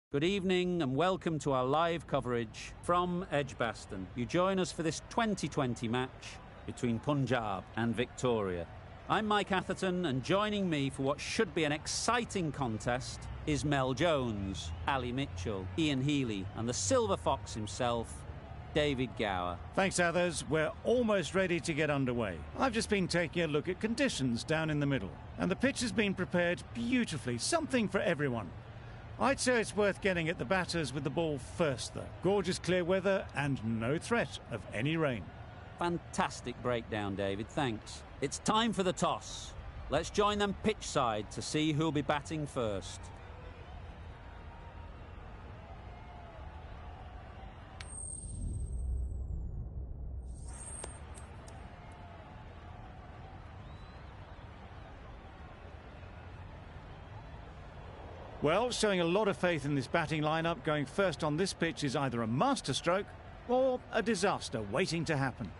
Good evening and welcome to our live coverage from Edgbaston. You join us for this 2020 match between Punjab and Victoria. I'm Mike Atherton, and joining me for what should be an exciting contest is Mel Jones, Ali Mitchell, Ian Healy and the Silver Fox himself, David Gower. Thanks, others. We're almost ready to get underway. I've just been taking a look at conditions down in the middle, and the pitch has been prepared beautifully, something for everyone. I'd say it's worth getting at the batters with the ball first, though. Gorgeous clear weather and no threat of any rain. Fantastic breakdown, David, thanks. It's time for the toss. Let's join them pitch side to see who'll be batting first. Well, showing a lot of faith in this batting lineup, going first on this pitch is either a masterstroke or a disaster waiting to happen.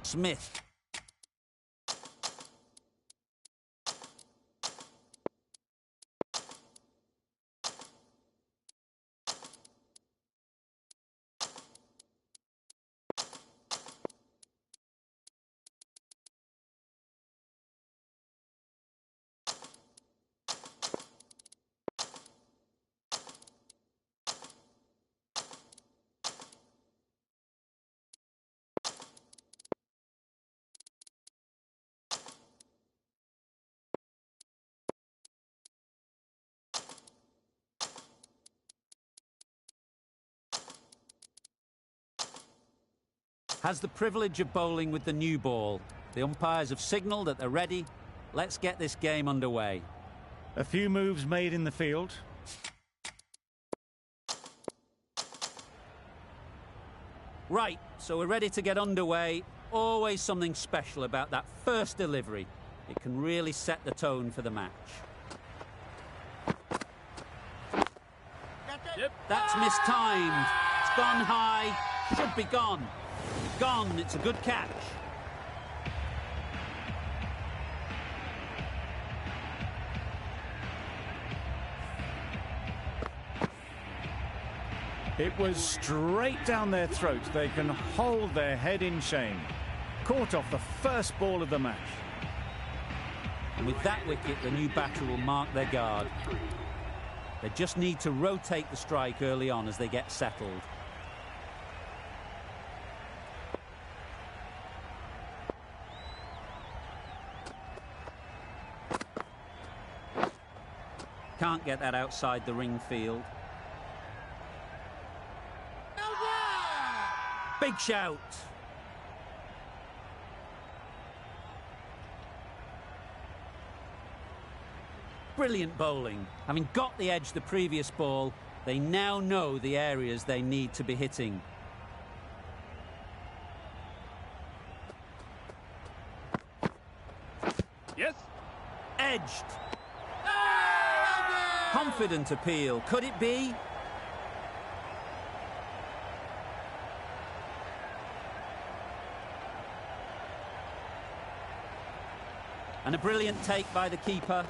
Smith. Has the privilege of bowling with the new ball. The umpires have signalled that they're ready. Let's get this game underway. A few moves made in the field. Right, so we're ready to get underway. Always something special about that first delivery. It can really set the tone for the match. That's mistimed. It's gone high. Should be gone. Gone. It's a good catch. It was straight down their throat. They can hold their head in shame. Caught off the first ball of the match. And with that wicket, the new batter will mark their guard. They just need to rotate the strike early on as they get settled. Can't get that outside the ring field. Big shout. Brilliant bowling. Having got the edge the previous ball, they now know the areas they need to be hitting. Yes. Edged. Confident appeal. Could it be? And a brilliant take by the keeper.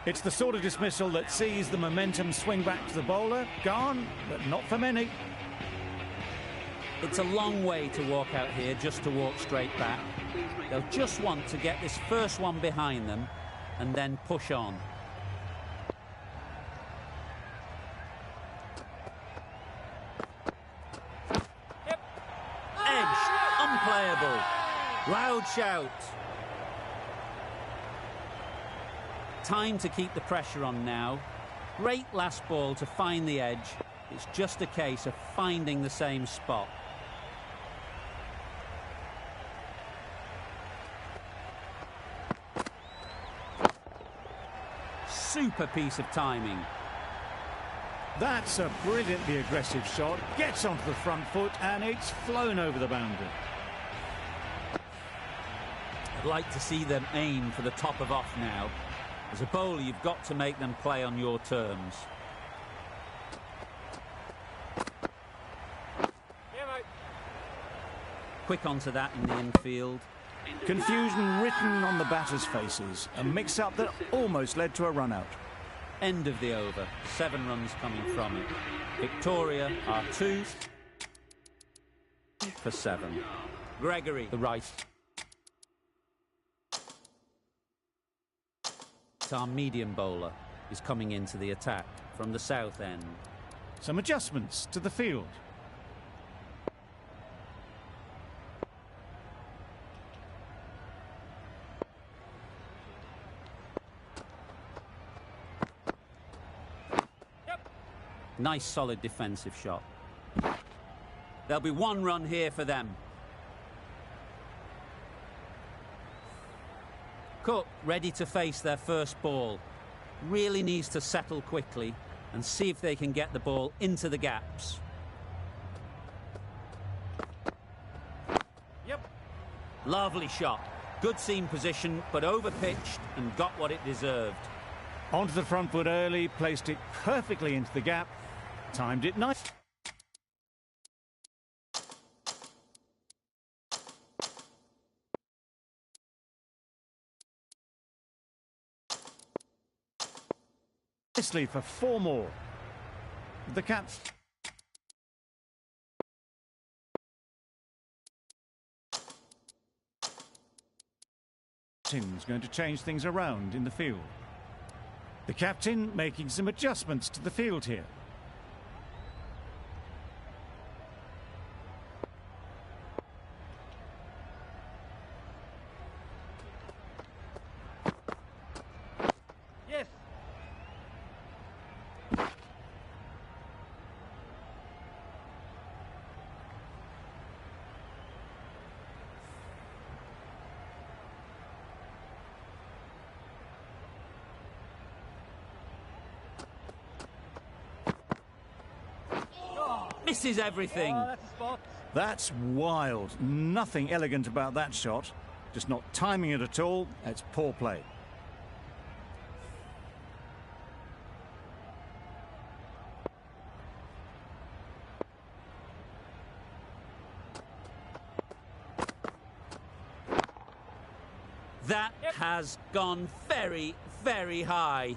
It's the sort of dismissal that sees the momentum swing back to the bowler. Gone, but not for many. It's a long way to walk out here just to walk straight back. They'll just want to get this first one behind them and then push on. Edged, unplayable. Loud shout. Time to keep the pressure on now. Great last ball to find the edge. It's just a case of finding the same spot. super piece of timing. That's a brilliantly aggressive shot. Gets onto the front foot and it's flown over the boundary. I'd like to see them aim for the top of off now. As a bowler, you've got to make them play on your terms. Quick onto that in the infield. Confusion written on the batters' faces. A mix-up that almost led to a run-out. End of the over. 7 runs coming from it. Victoria are 2 for 7. Gregory, the right. Our medium bowler is coming into the attack from the south end. Some adjustments to the field. Nice solid defensive shot. There'll be 1 run here for them. Cook ready to face their first ball. Really needs to settle quickly and see if they can get the ball into the gaps. Yep. Lovely shot. Good seam position, but over-pitched and got what it deserved. Onto the front foot early, placed it perfectly into the gap. Timed it nice. Nicely for 4 more. The cap's going to change things around in the field. The captain making some adjustments to the field here. Yes. Misses everything. Oh, that's a spot. That's wild. Nothing elegant about that shot. Just not timing it at all. It's poor play. That has gone very, very high.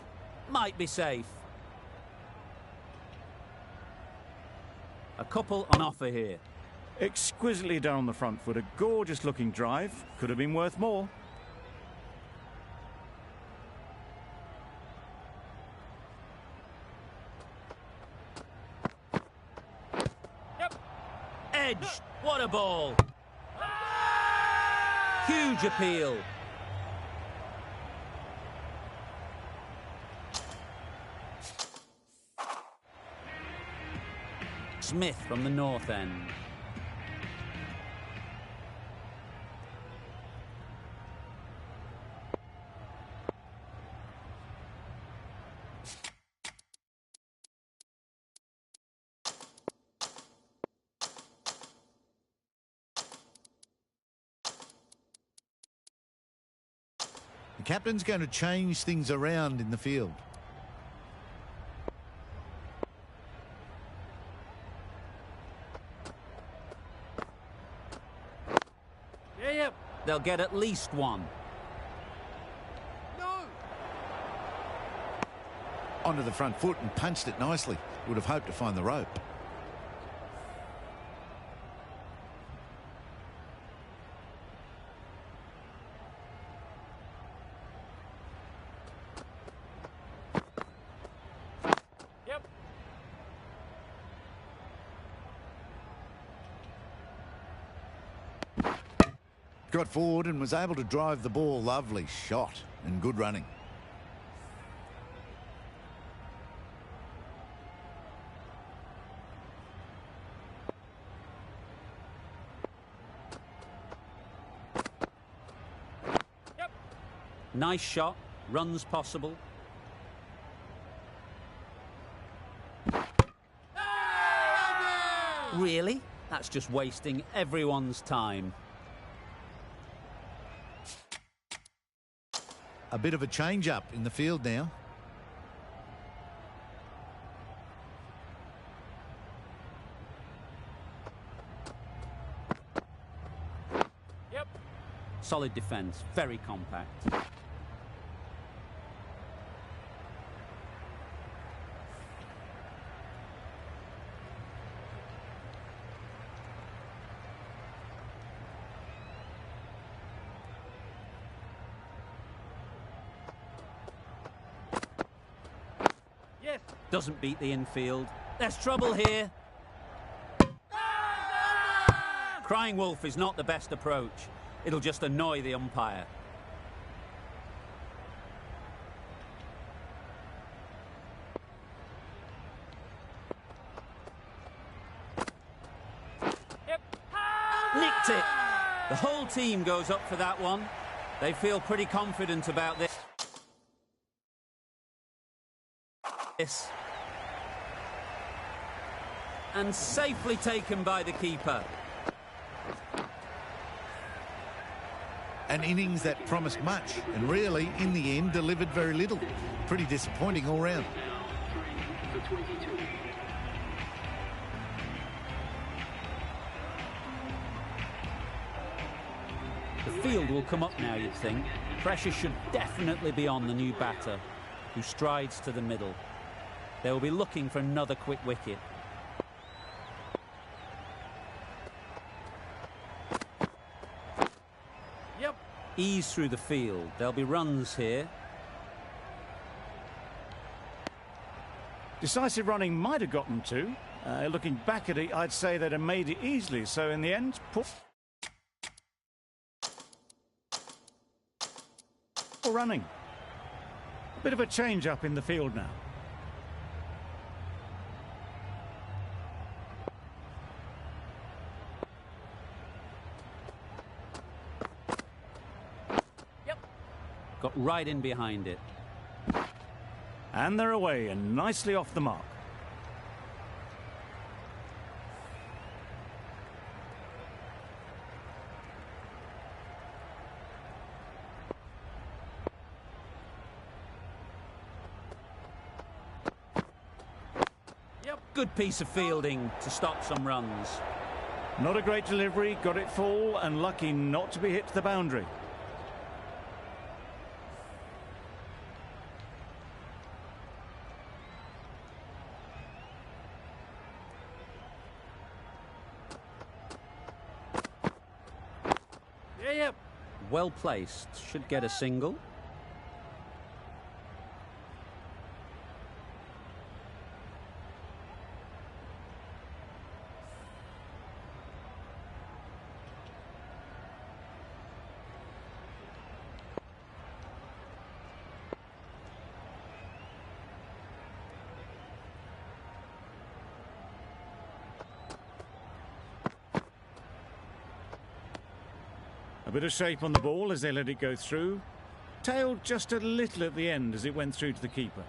Might be safe. A couple on offer here. Exquisitely down the front foot. A gorgeous looking drive. Could have been worth more. Yep. Edged. What a ball. Huge appeal. Smith from the north end. The captain's going to change things around in the field. Yep. They'll get at least 1. No. Onto the front foot and punched it nicely. Would have hoped to find the rope. Yep. Got forward and was able to drive the ball. Lovely shot and good running. Nice shot. Runs possible. Really? That's just wasting everyone's time. A bit of a change-up in the field now. Yep. Solid defence, very compact. Yes. Doesn't beat the infield. There's trouble here. Crying wolf is not the best approach. It'll just annoy the umpire. Yep. Nicked it. The whole team goes up for that one. They feel pretty confident about this. And safely taken by the keeper. An innings that promised much and really, in the end, delivered very little. Pretty disappointing all round. The field will come up now, you'd think. Pressure should definitely be on the new batter, who strides to the middle. They will be looking for another quick wicket. Yep. Ease through the field. There'll be runs here. Decisive running might have gotten two. Looking back at it, I'd say they'd have made it easily. So in the end, poor running. Bit of a change up in the field now. Yep. Got right in behind it. And they're away and nicely off the mark. Yep. Good piece of fielding to stop some runs. Not a great delivery, got it full and lucky not to be hit to the boundary. Yeah, yep. Well placed. Should get a single. A bit of shape on the ball as they let it go through. Tailed just a little at the end as it went through to the keeper.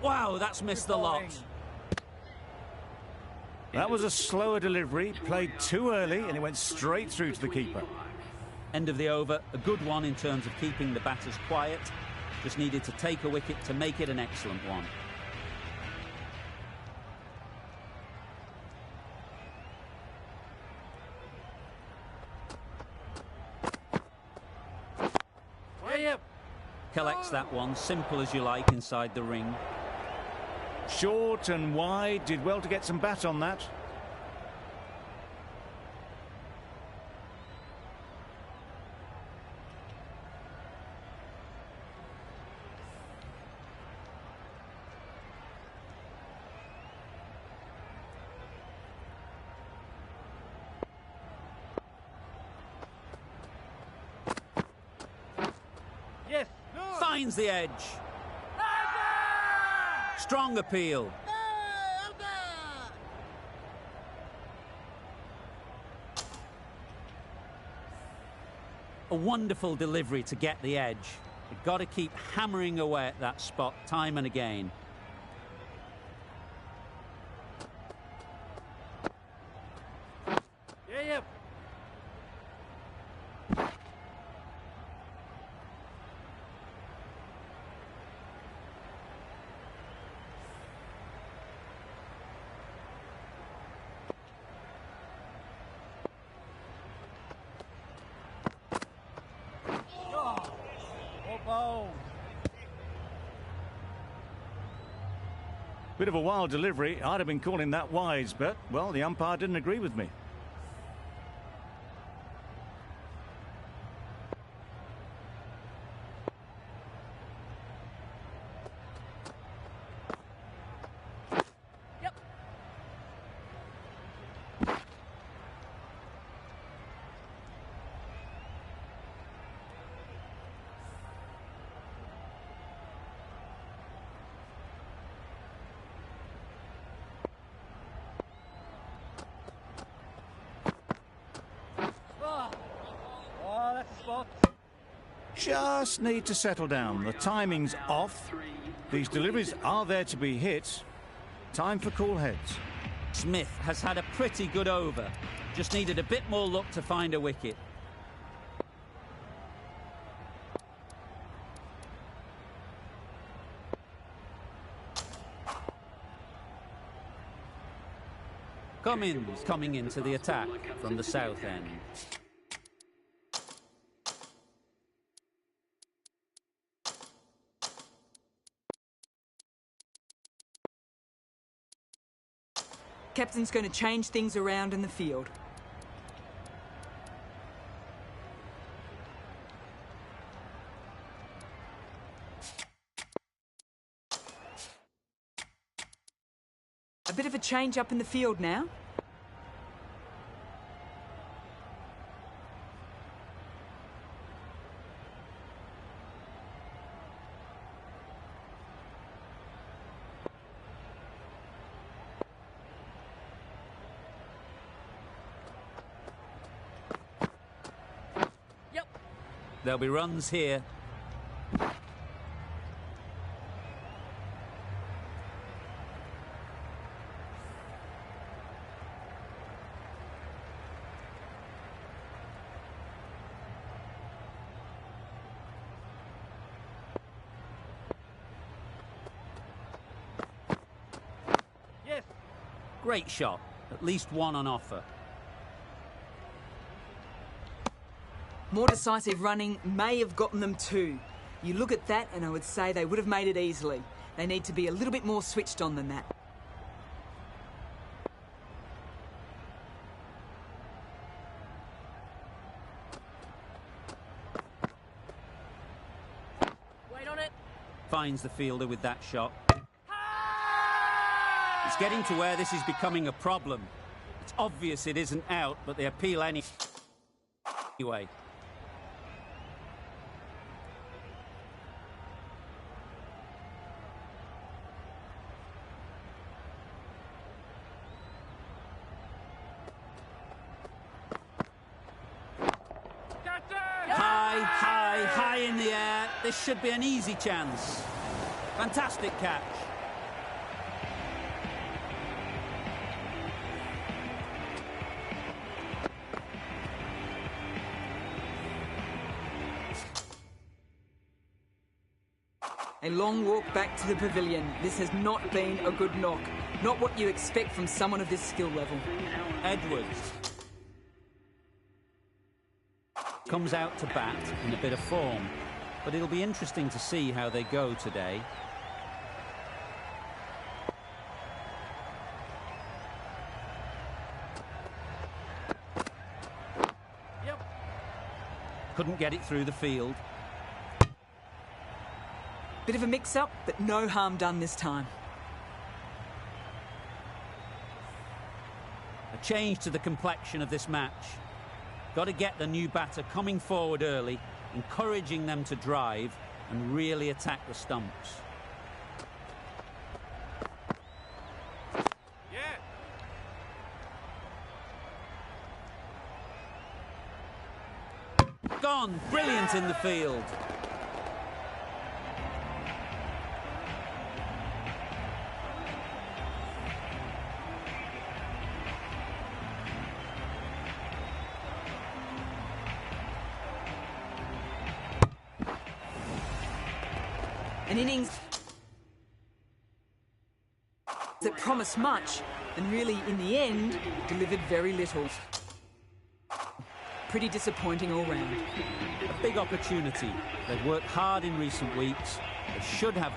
Wow, that's missed the lot. That was a slower delivery, played too early, and it went straight through to the keeper. End of the over. A good one in terms of keeping the batters quiet. Just needed to take a wicket to make it an excellent one. Yeah, yep. Collects that one, simple as you like, inside the ring. Short and wide, did well to get some bat on that. Yes. No. Finds the edge. Strong appeal. A wonderful delivery to get the edge. You've got to keep hammering away at that spot time and again. Yep. Bit of a wild delivery. I'd have been calling that wise, but, well, the umpire didn't agree with me. Just need to settle down. The timing's off. These deliveries are there to be hit. Time for cool heads. Smith has had a pretty good over. Just needed a bit more luck to find a wicket. Cummins coming into the attack from the south end. Captain's going to change things around in the field. A bit of a change up in the field now. There'll be runs here. Yes. Great shot. At least one on offer. More decisive running may have gotten them two. You look at that and I would say they would have made it easily. They need to be a little bit more switched on than that. Wait on it. Finds the fielder with that shot. It's getting to where this is becoming a problem. It's obvious it isn't out, but they appeal anyway. High in the air. This should be an easy chance. Fantastic catch. A long walk back to the pavilion. This has not been a good knock. Not what you expect from someone of this skill level. Edwards comes out to bat in a bit of form, but it'll be interesting to see how they go today. Yep. Couldn't get it through the field. Bit of a mix-up, but no harm done this time. A change to the complexion of this match. Got to get the new batter coming forward early, encouraging them to drive and really attack the stumps. on. Brilliant in the field. An innings that promised much and really, in the end, delivered very little. Pretty disappointing all round. A big opportunity. They've worked hard in recent weeks. They should have...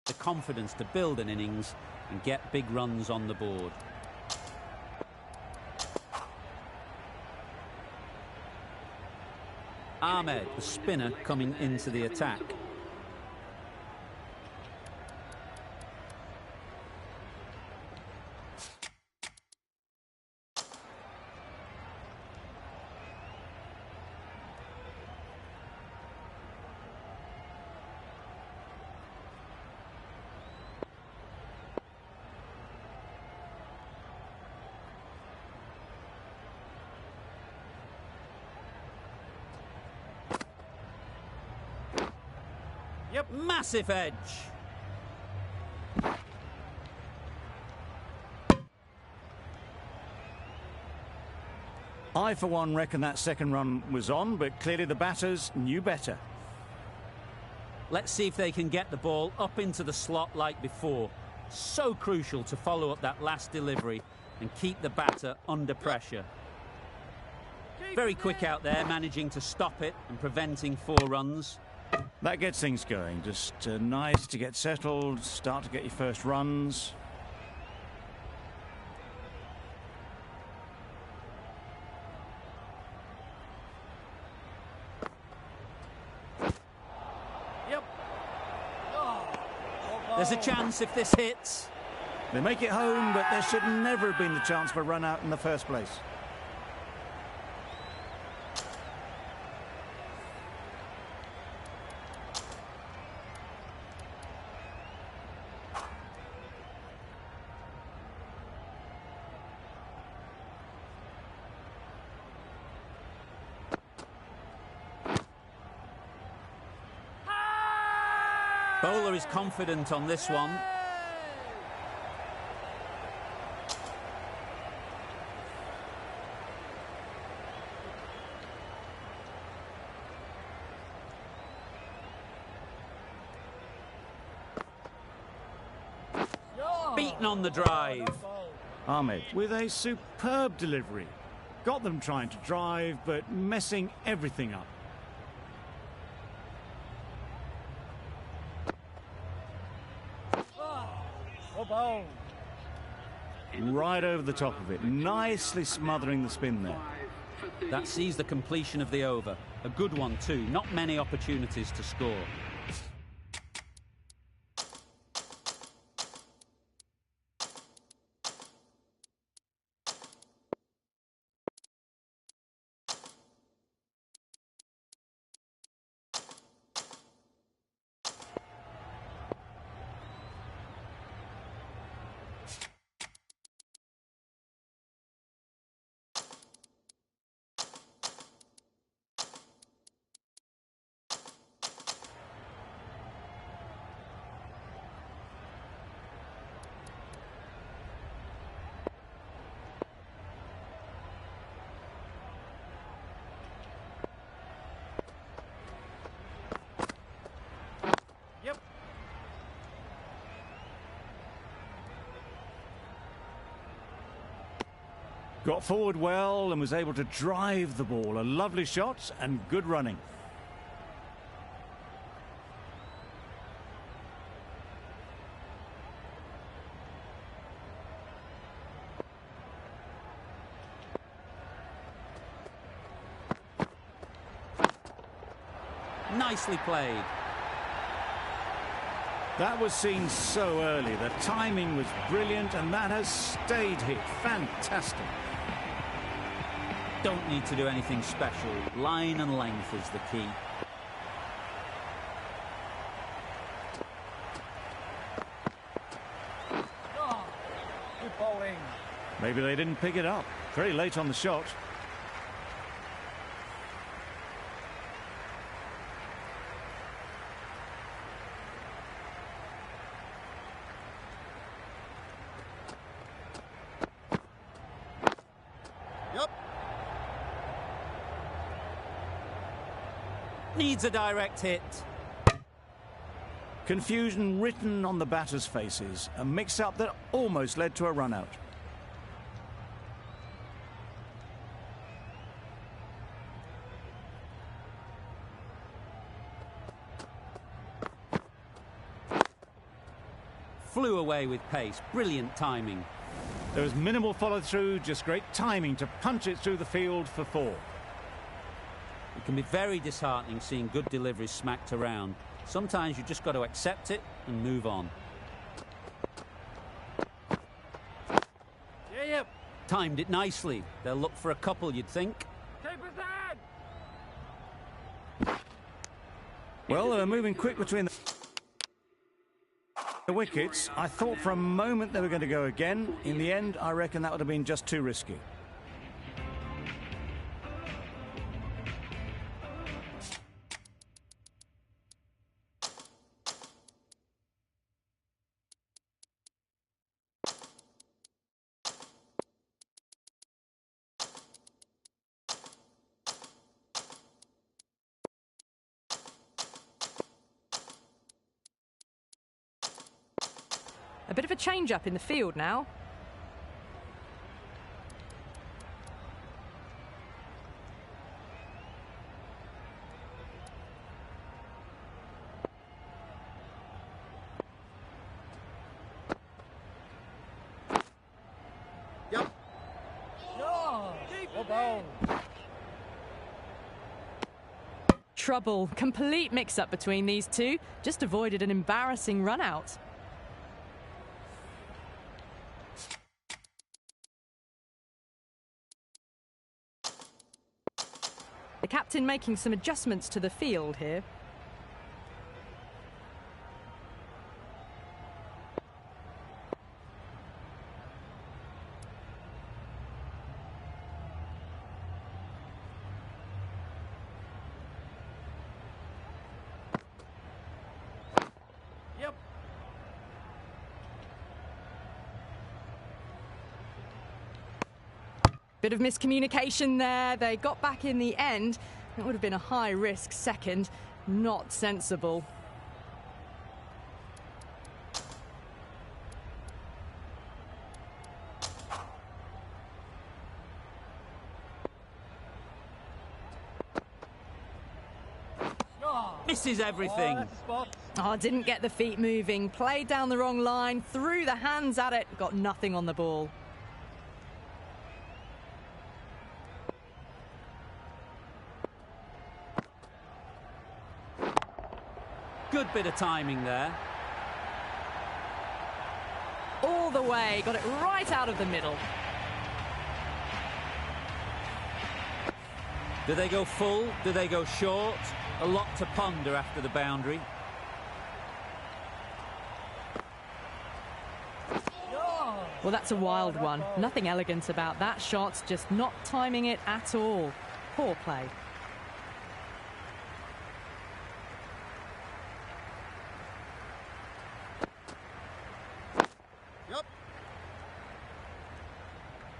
the confidence to build an innings and get big runs on the board. Ahmed, the spinner, coming into the attack. Yep. Massive edge. I, for one, reckon that second run was on, but clearly the batters knew better. Let's see if they can get the ball up into the slot like before. So crucial to follow up that last delivery and keep the batter under pressure. Very quick out there, managing to stop it and preventing 4 runs. That gets things going. Just nice to get settled, start to get your first runs. Yep. There's a chance if this hits. They make it home, but there should never have been the chance for a run out in the first place. Bowler is confident on this one. Beaten on the drive. Ahmed with a superb delivery. Got them trying to drive, but messing everything up. Right over the top of it, nicely smothering the spin there. That sees the completion of the over. A good one too, not many opportunities to score. Got forward well and was able to drive the ball. A lovely shot and good running. Nicely played. That was seen so early. The timing was brilliant, and that has stayed hit. Fantastic. Don't need to do anything special. Line and length is the key. Oh, good bowling. Maybe they didn't pick it up. Very late on the shot. Needs a direct hit. Confusion written on the batters' faces. A mix-up that almost led to a run-out. Flew away with pace. Brilliant timing. There was minimal follow-through, just great timing to punch it through the field for 4. It can be very disheartening seeing good deliveries smacked around. Sometimes you just got to accept it and move on. Yep. Timed it nicely. They'll look for a couple, you'd think. Keep his hand. Well, they were moving quick between the wickets. I thought for a moment they were going to go again. In the end, I reckon that would have been just too risky. A bit of a change-up in the field now. Oh, well bowled. Trouble. Complete mix-up between these two. Just avoided an embarrassing run-out. The captain making some adjustments to the field here. Yep. Bit of miscommunication there. They got back in the end. It would have been a high-risk second. Not sensible. Oh, Misses everything. that's a spot. Oh, didn't get the feet moving. Played down the wrong line. Threw the hands at it. Got nothing on the ball. Good bit of timing there. All the way. Got it right out of the middle. Do they go full? Do they go short? A lot to ponder after the boundary. Well, that's a wild one. Nothing elegant about that shot. Just not timing it at all. Poor play.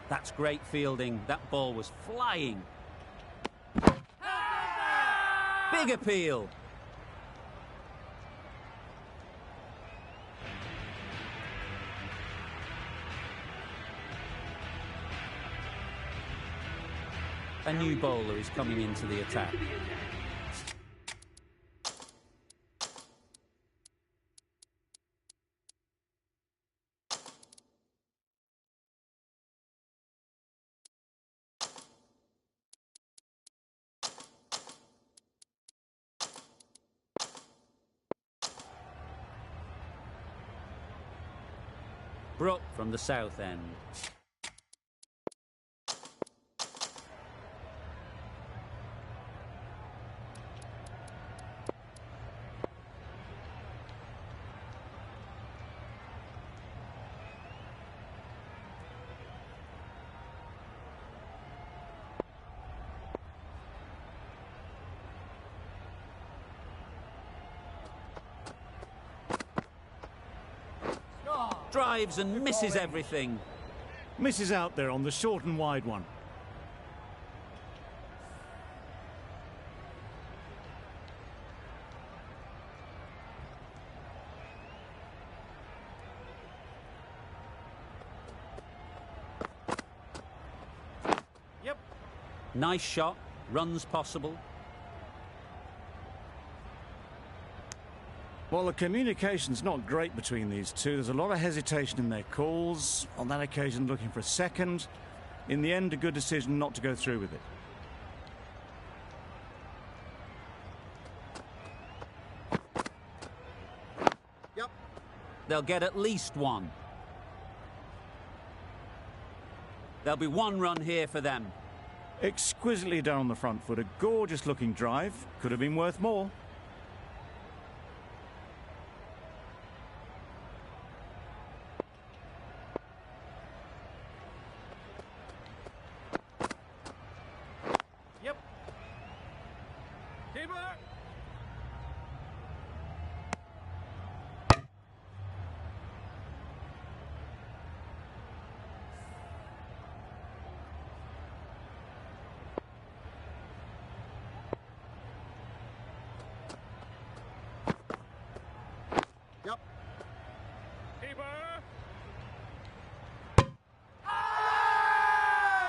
That's great fielding. That ball was flying. Big appeal. A new bowler is coming into the attack. Brook from the south end. Drives and misses everything. Misses out there on the short and wide one. Yep. Nice shot. Runs possible. Well, the communication's not great between these two. There's a lot of hesitation in their calls. On that occasion, looking for a second. In the end, a good decision not to go through with it. Yep. They'll get at least one. There'll be one run here for them. Exquisitely done on the front foot. A gorgeous-looking drive. Could have been worth more.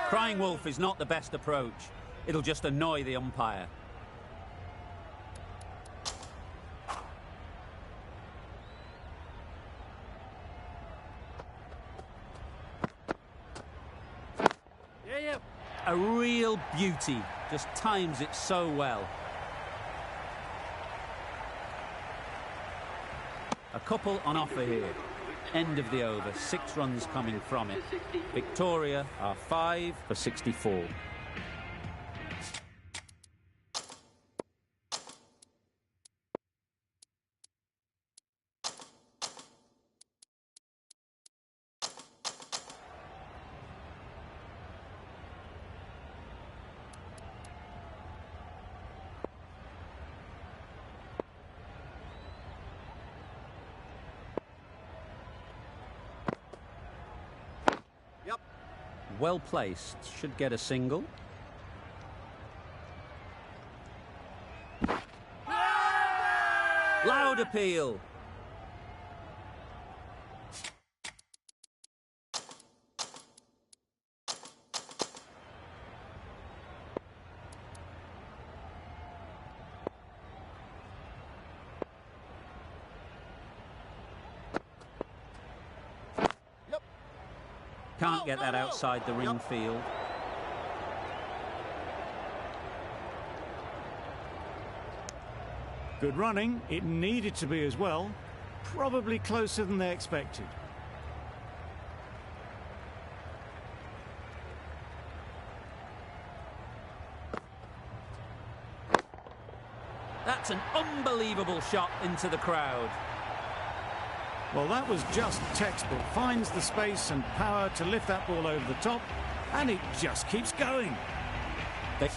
Crying wolf is not the best approach. It'll just annoy the umpire. Yeah. A real beauty. Just times it so well. A couple on offer here. End of the over. 6 runs coming from it. Victoria are 5 for 64. Well placed, should get a single. Loud appeal. Can't get that outside the ring field. Good running. It needed to be as well. Probably closer than they expected. That's an unbelievable shot into the crowd. Well, that was just textbook. Finds the space and power to lift that ball over the top, and it just keeps going. They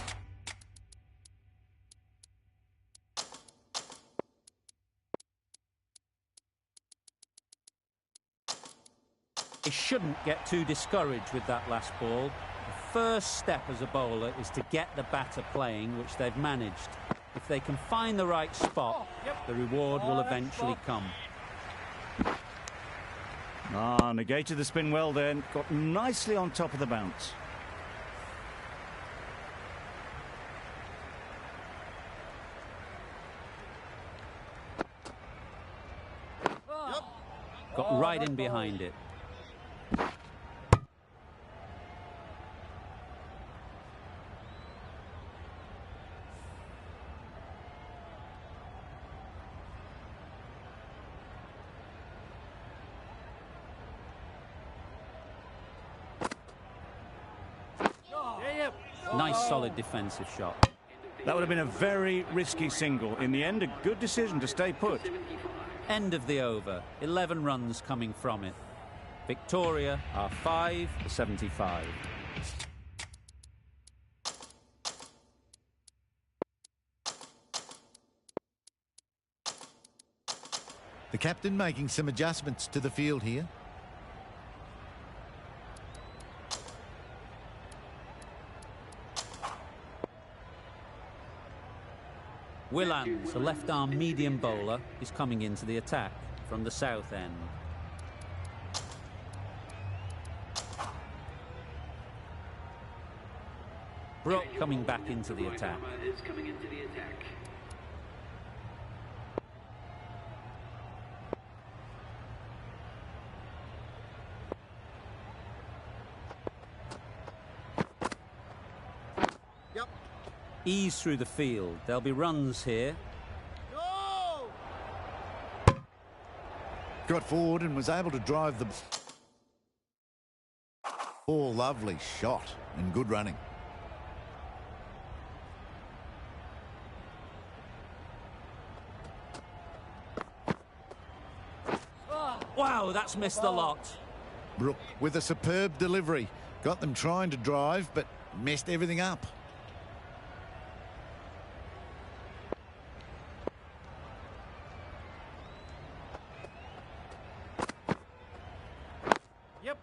shouldn't get too discouraged with that last ball. The first step as a bowler is to get the batter playing, which they've managed. If they can find the right spot, the reward will eventually come. Negated the spin well then. Got nicely on top of the bounce. Got right in behind it. yep. Nice, solid defensive shot. That would have been a very risky single. In the end, a good decision to stay put. End of the over. 11 runs coming from it. Victoria are 5 for 75. The captain making some adjustments to the field here. Willans, a left-arm medium bowler, is coming into the attack from the south end. Brook coming back into the attack. Ease through the field. There'll be runs here. Go! Got forward and was able to drive the ball. Lovely shot and good running. Wow, that's missed the lot. Brook with a superb delivery. Got them trying to drive, but messed everything up. Yep.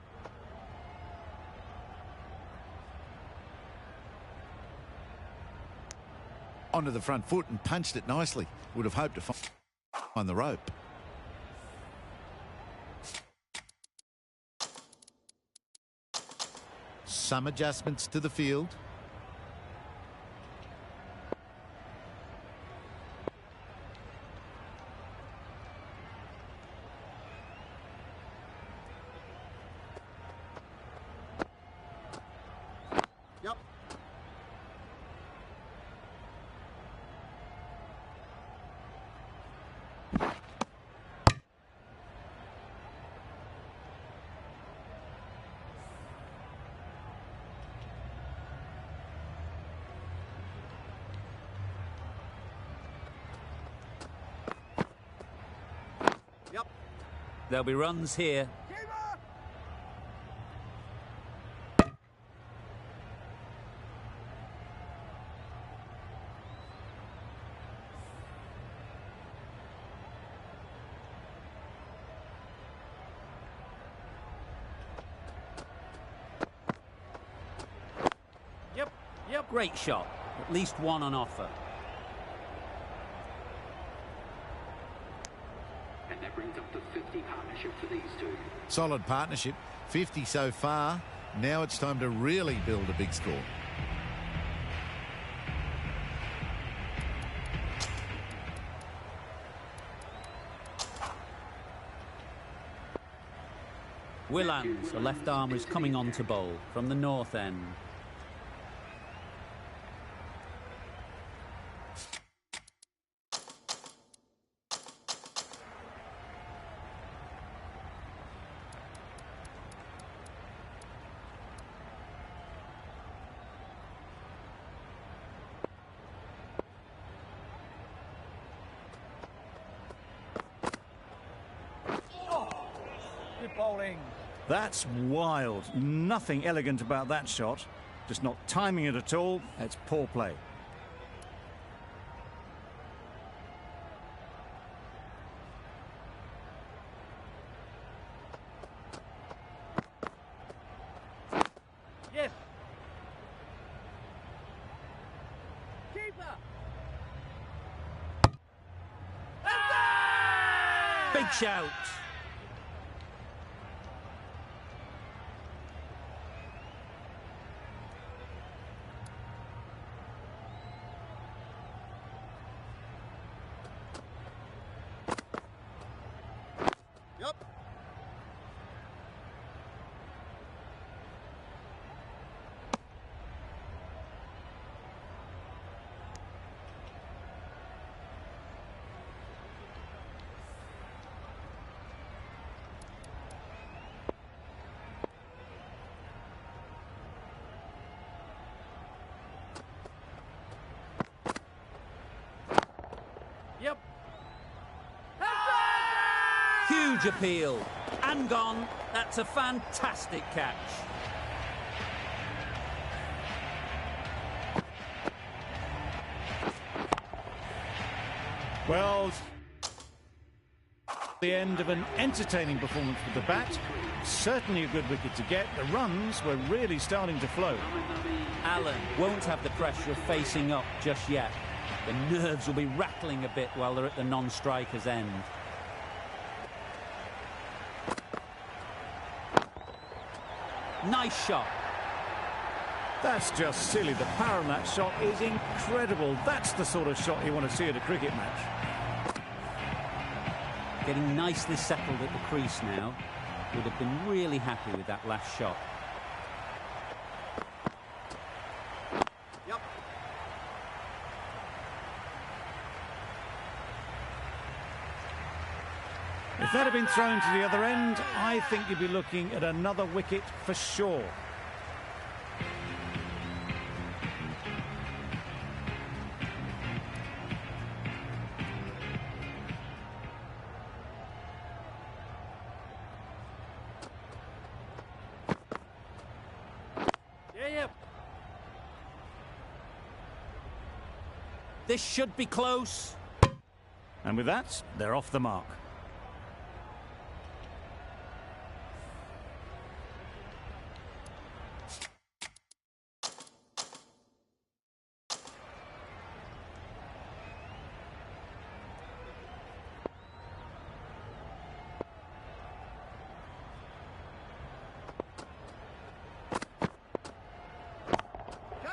Onto the front foot and punched it nicely. Would have hoped to find the rope. Some adjustments to the field. Yep. Yep. There'll be runs here. Yep. Yep. Great shot. At least one on offer. And that brings up the 50 partnership for these two. Solid partnership. 50 so far. Now it's time to really build a big score. Willans, a left armer, is coming on to bowl from the north end. Good bowling. That's wild. Nothing elegant about that shot. Just not timing it at all. It's poor play. Yes. Keeper. Big shout. Yep. Yep. Huge appeal. And gone. That's a fantastic catch. Well, the end of an entertaining performance with the bat. Certainly a good wicket to get. The runs were really starting to flow. Allen won't have the pressure of facing up just yet. The nerves will be rattling a bit while they're at the non-striker's end. Nice shot. That's just silly. The power on that shot is incredible. That's the sort of shot you want to see at a cricket match. Getting nicely settled at the crease now. Would have been really happy with that last shot. Yep. If that had been thrown to the other end, I think you'd be looking at another wicket for sure. This should be close. And with that, they're off the mark.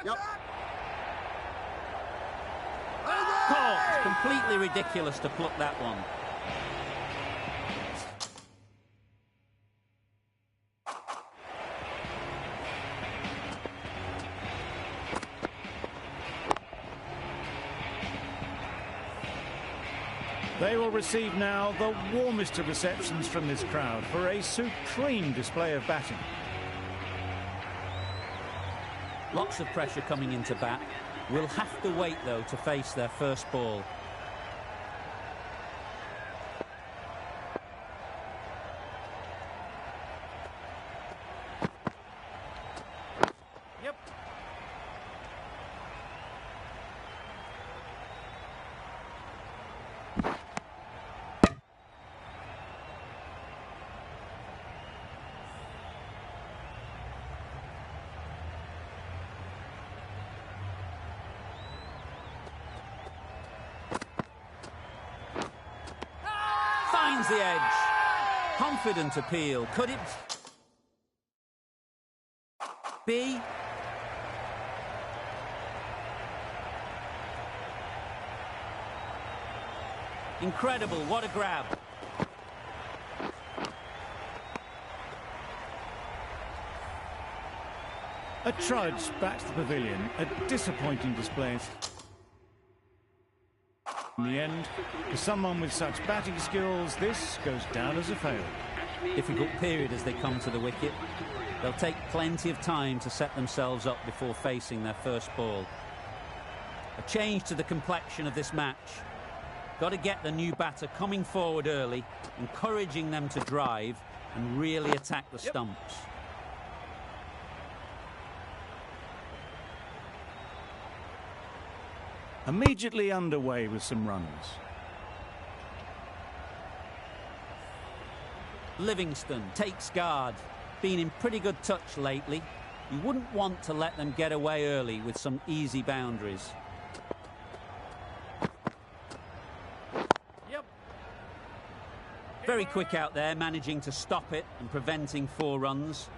Yep. Caught. Completely ridiculous to pluck that one. They will receive now the warmest of receptions from this crowd for a supreme display of batting. Lots of pressure coming into bat. Will have to wait, though, to face their first ball. Yep. Finds the edge. Confident appeal. Could it be? Incredible. What a grab. A trudge back to the pavilion. A disappointing display. In the end, for someone with such batting skills, this goes down as a fail. Difficult period as they come to the wicket. They'll take plenty of time to set themselves up before facing their first ball. A change to the complexion of this match. Got to get the new batter coming forward early, encouraging them to drive and really attack the stumps. Immediately underway with some runs. Livingston takes guard. Been in pretty good touch lately. You wouldn't want to let them get away early with some easy boundaries. Yep. Very quick out there, managing to stop it and preventing 4 runs.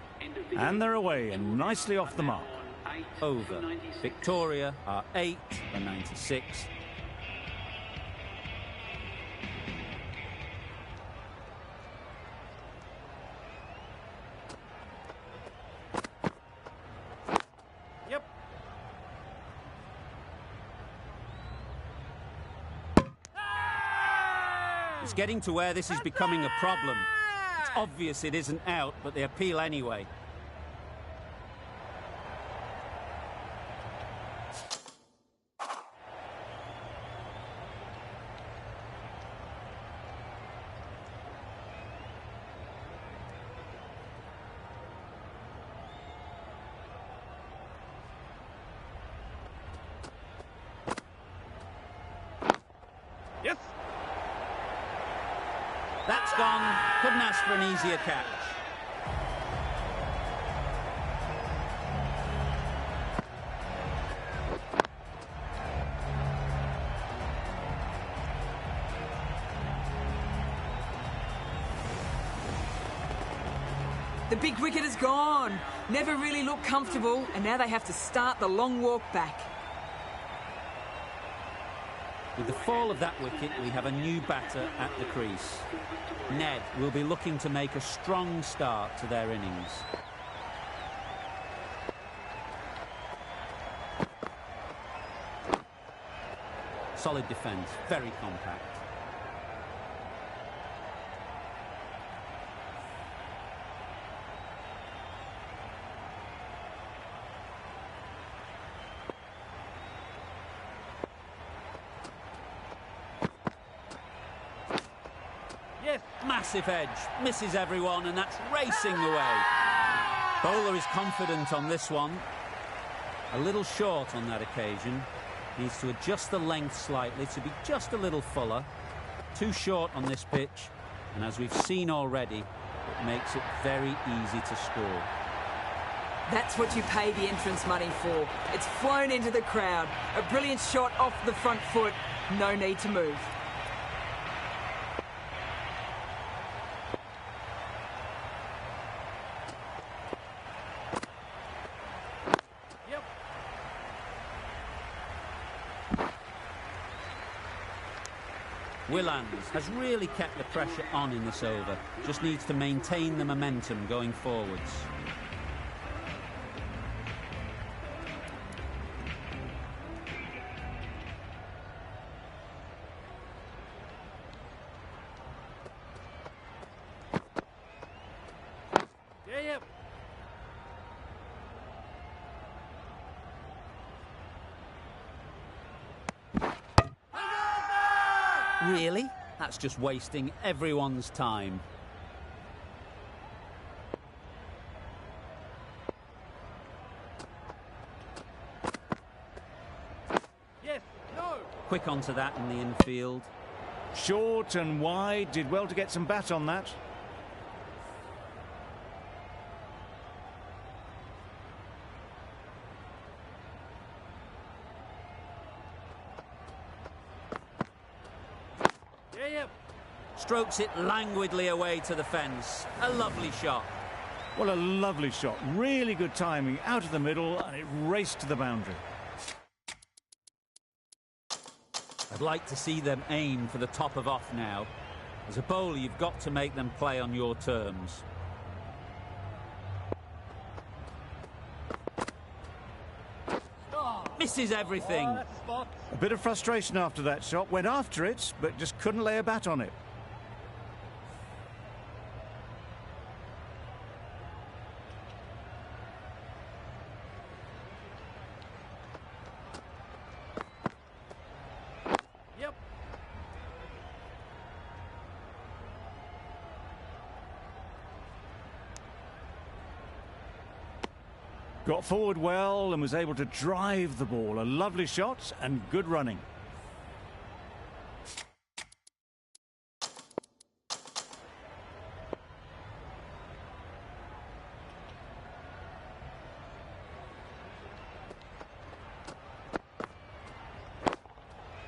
And they're away and nicely off the mark. Over. Victoria are 8 for 96. Yep. It's getting to where this is becoming a problem. It's obvious it isn't out, but they appeal anyway. Yes. That's gone. Couldn't ask for an easier catch. The big wicket is gone. Never really looked comfortable, and now they have to start the long walk back. With the fall of that wicket, we have a new batter at the crease. Ned will be looking to make a strong start to their innings. Solid defence, very compact. Massive edge, misses everyone, and that's racing away. Bowler is confident on this one. A little short on that occasion. Needs to adjust the length slightly to be just a little fuller. Too short on this pitch, and as we've seen already, it makes it very easy to score. That's what you pay the entrance money for. It's flown into the crowd. A brilliant shot off the front foot. No need to move. Willands has really kept the pressure on in this over. Just needs to maintain the momentum going forwards. Yeah. Really? That's just wasting everyone's time. Yes. No. Quick onto that in the infield. Short and wide, did well to get some bat on that. Strokes it languidly away to the fence. A lovely shot. Well, a lovely shot. Really good timing. Out of the middle, and it raced to the boundary. I'd like to see them aim for the top of off now. As a bowler, you've got to make them play on your terms. Misses everything. A bit of frustration after that shot. Went after it, but just couldn't lay a bat on it. Got forward well and was able to drive the ball. A lovely shot and good running.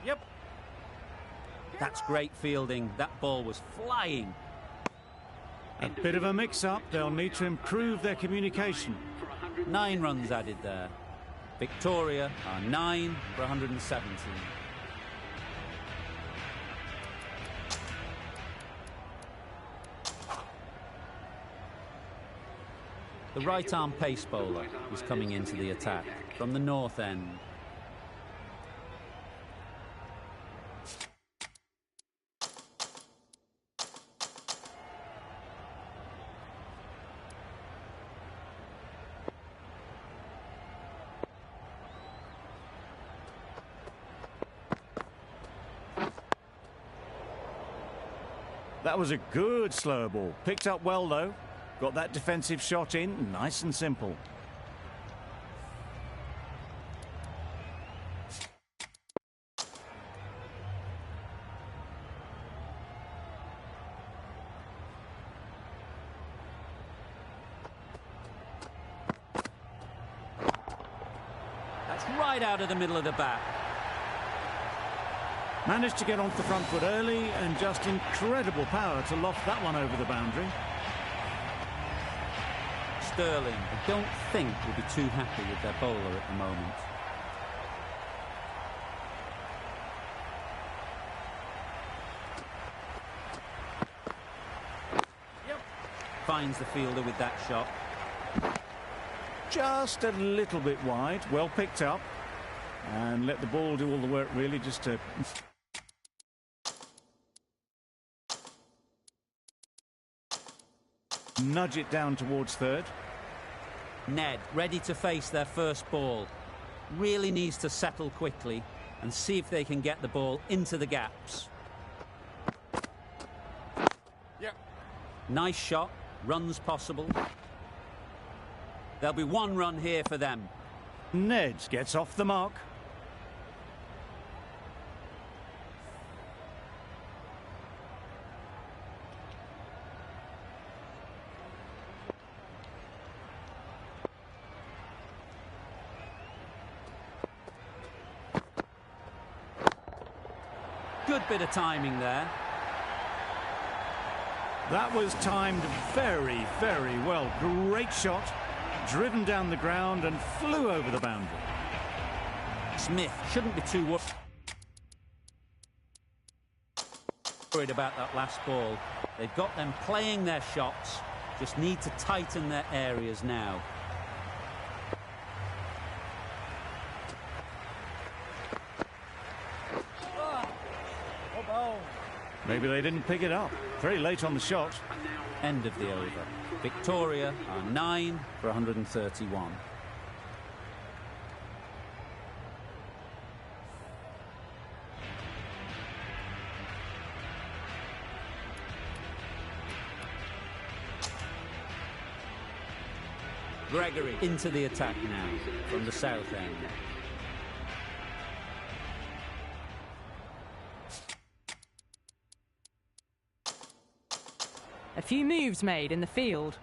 Yep. That's great fielding. That ball was flying. A bit of a mix-up. They'll need to improve their communication. 9 runs added there. Victoria are 9 for 117. The right-arm pace bowler is coming into the attack from the north end. That was a good slower ball. Picked up well, though. Got that defensive shot in, nice and simple. right out of the middle of the bat. Managed to get onto the front foot early and just incredible power to loft that one over the boundary. Sterling, I don't think, will be too happy with their bowler at the moment. Yep. Finds the fielder with that shot. Just a little bit wide, well picked up. And let the ball do all the work, really, just to... nudge it down towards third. Ned, ready to face their first ball. Really needs to settle quickly and see if they can get the ball into the gaps. Yep. Nice shot, runs possible. There'll be one run here for them. Ned gets off the mark. Good bit of timing there. That was timed very, very well. Great shot. Driven down the ground and flew over the boundary. Smith shouldn't be too worried about that last ball. They've got them playing their shots, just need to tighten their areas now. Maybe they didn't pick it up. Very late on the shot. End of the over. Victoria are 9 for 131. Gregory into the attack now from the south end. A few moves made in the field.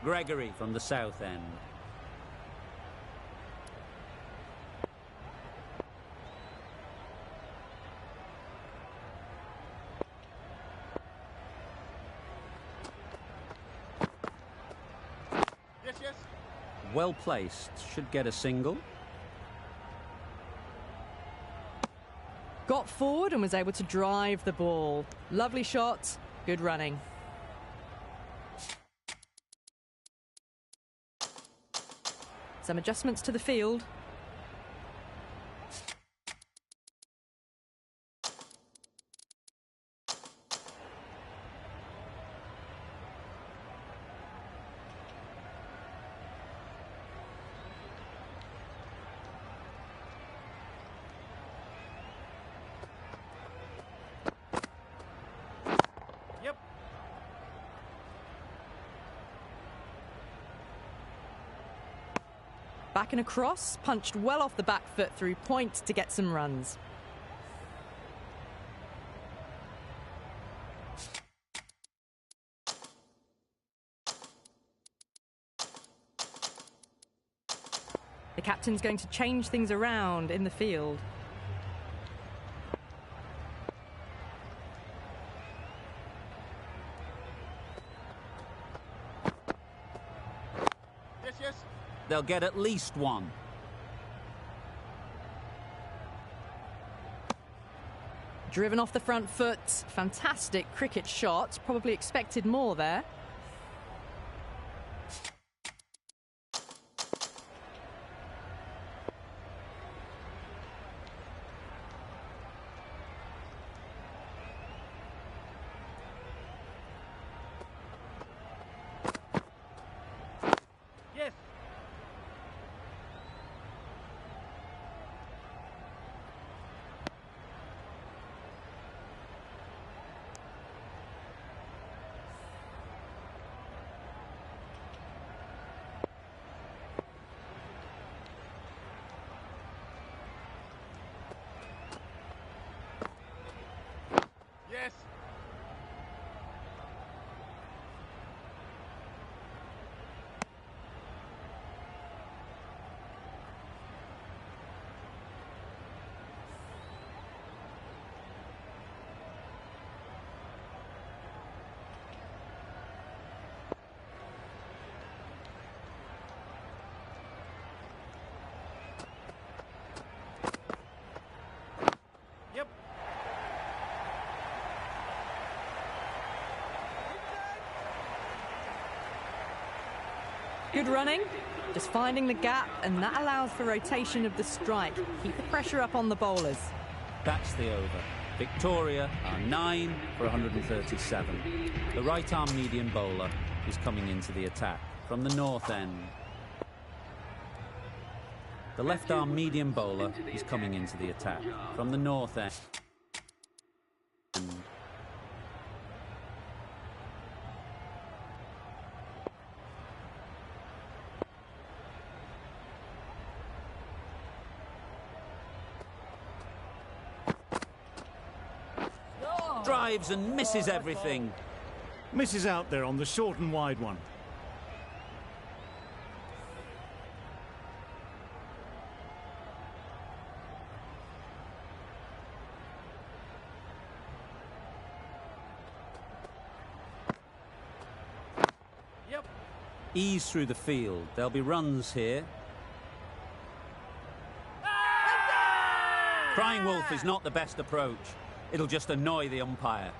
Gregory from the south end. Yes, yes. Well placed, should get a single. Got forward and was able to drive the ball. Lovely shot, good running. Some adjustments to the field. Yep. Back and across, punched well off the back foot through point to get some runs. The captain's going to change things around in the field. Yes, yes. They'll get at least one. Driven off the front foot, fantastic cricket shot, probably expected more there. Yes. Good running, just finding the gap, and that allows for rotation of the strike. Keep the pressure up on the bowlers. That's the over. Victoria are 9 for 137. The right-arm medium bowler is coming into the attack from the north end. The left-arm medium bowler is coming into the attack from the north end. Drives and misses everything. Misses out there on the short and wide one. Yep. Ease through the field. There'll be runs here. Crying wolf is not the best approach. It'll just annoy the umpire.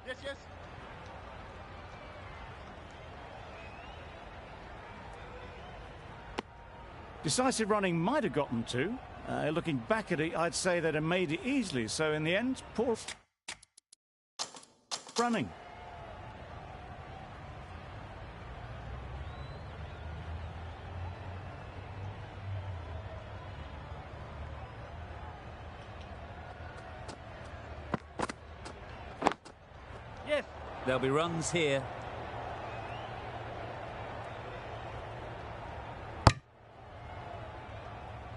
Yes, yes. Decisive running might have gotten two. Looking back at it, I'd say they'd have made it easily. So in the end, poor running. Yes. There'll be runs here.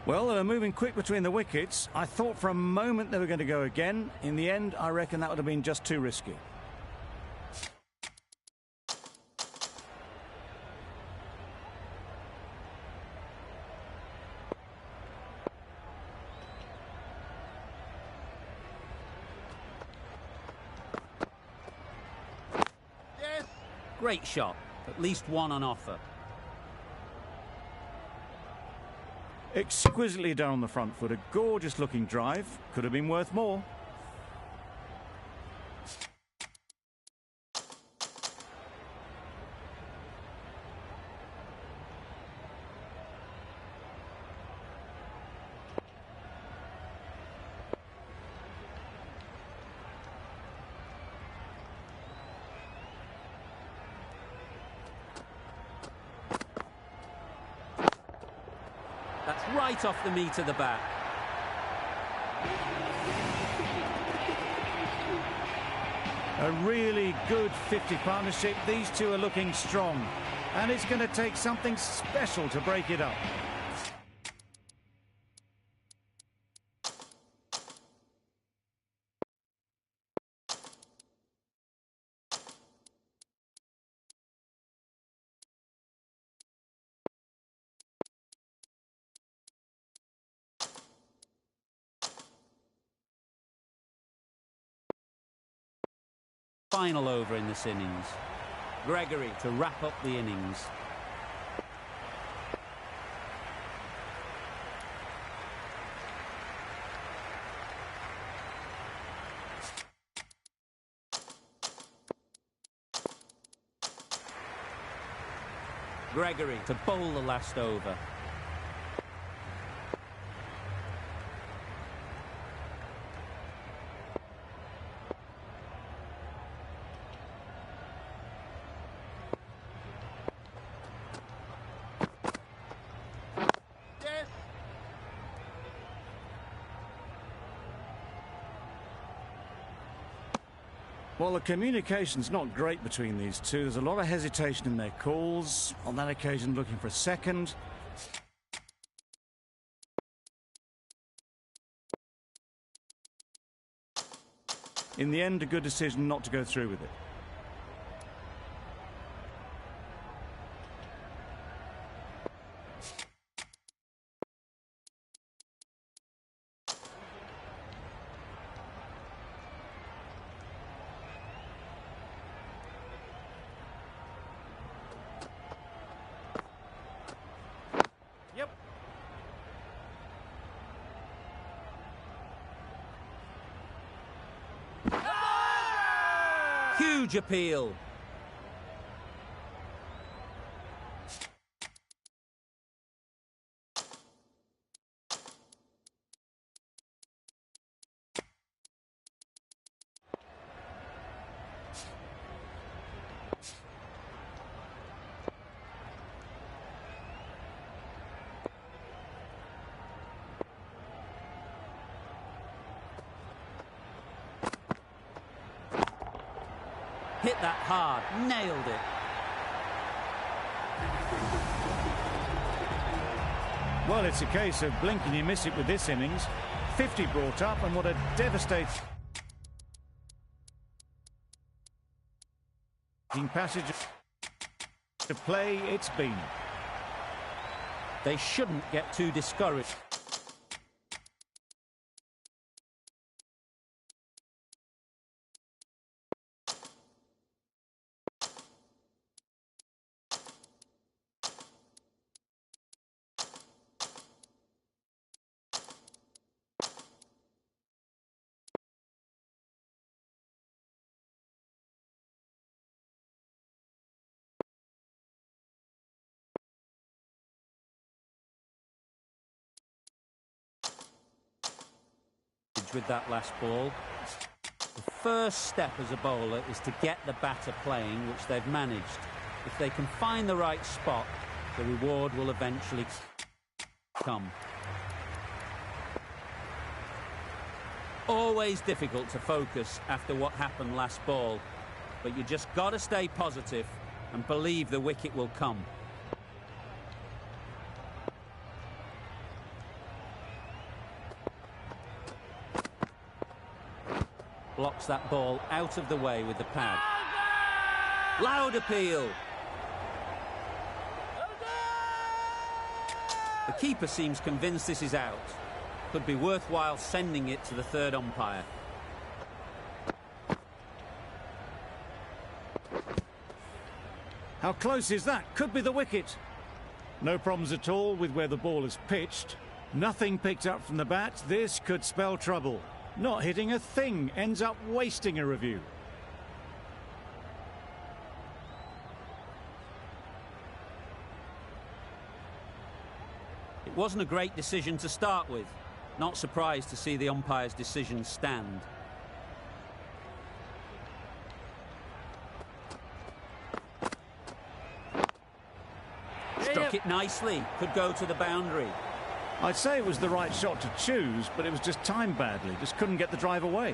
Well, they were moving quick between the wickets. I thought for a moment they were going to go again. In the end, I reckon that would have been just too risky. Yes. Great shot. At least one on offer. Exquisitely done on the front foot. A gorgeous looking drive. Could have been worth more. That's right off the meat of the bat. A really good 50 partnership. These two are looking strong. And it's going to take something special to break it up. Final over in this innings. Gregory to wrap up the innings. Gregory to bowl the last over. Yes. Well, the communication's not great between these two. There's a lot of hesitation in their calls. On that occasion, looking for a second. In the end, a good decision not to go through with it. Huge appeal. Hit that hard, nailed it. Well, it's a case of blink and you miss it with this innings. 50 brought up, and what a devastating passage to play it's been. They shouldn't get too discouraged. With that last ball. The first step as a bowler is to get the batter playing, which they've managed. If they can find the right spot, the reward will eventually come. Always difficult to focus after what happened last ball, but you just got to stay positive and believe the wicket will come. Blocks that ball out of the way with the pad. Loud appeal. The keeper seems convinced this is out. Could be worthwhile sending it to the third umpire. How close is that? Could be the wicket. No problems at all with where the ball is pitched. Nothing picked up from the bat. This could spell trouble. Not hitting a thing ends up wasting a review. It wasn't a great decision to start with. Not surprised to see the umpire's decision stand. Struck it nicely. Could go to the boundary. I'd say it was the right shot to choose, but it was just timed badly. Just couldn't get the drive away.